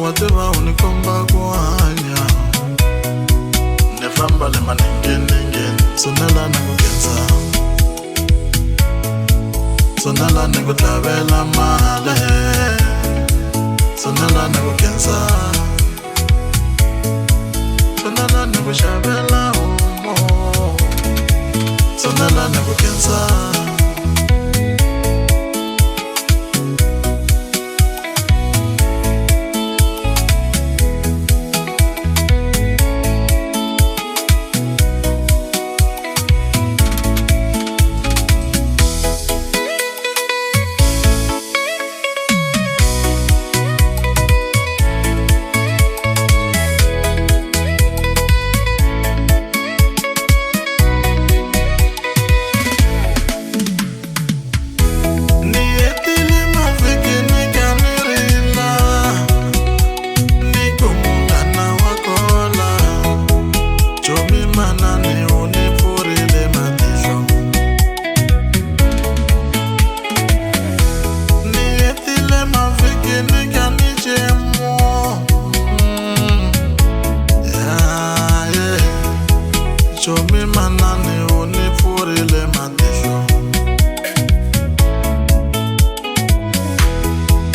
wa tiva unikomba ku hanya ni famba le manengenengeni sonela ni ku kenza sonela ni ku tlhavela male sonela ni ku kenza sonela ni ku xavela homo sonela ni ku kenza Chomi manane unifurile matihlo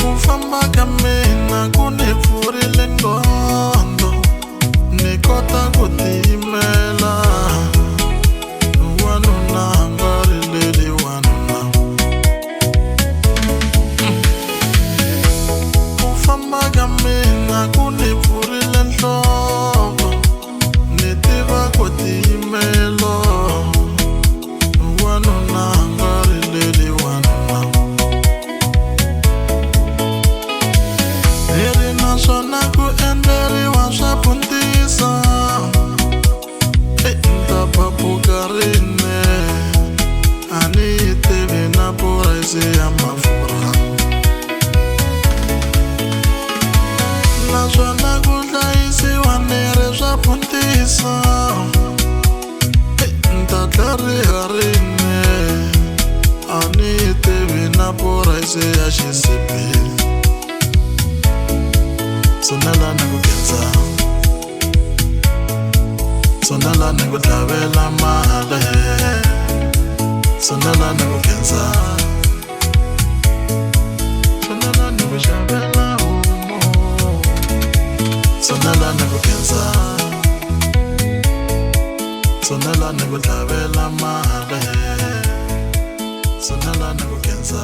kufamba ka mina kunifurile ngondo ni kota ku tiyimela wanuna nga rileli wanuna kufamba ka mina kunifurile nhloko ni tiva ku tiyimela wanuna nga rileli wanuna leri naswona ku endleriwa swa puntisa nta papuka rine a ni yi tivi na purayisi ya mafurha naswona ku hlayisiwa nere swa puntisa nta tlhariha rine a ni yi tivi na purayisi ya xisipili sonela ni ku kenza sonela ni ku tlhavela male sonela ni ku kenza sonela ni ku xavela homo sonela ni ku kenza sonela ni ku tlhavela male sonela ni ku kenza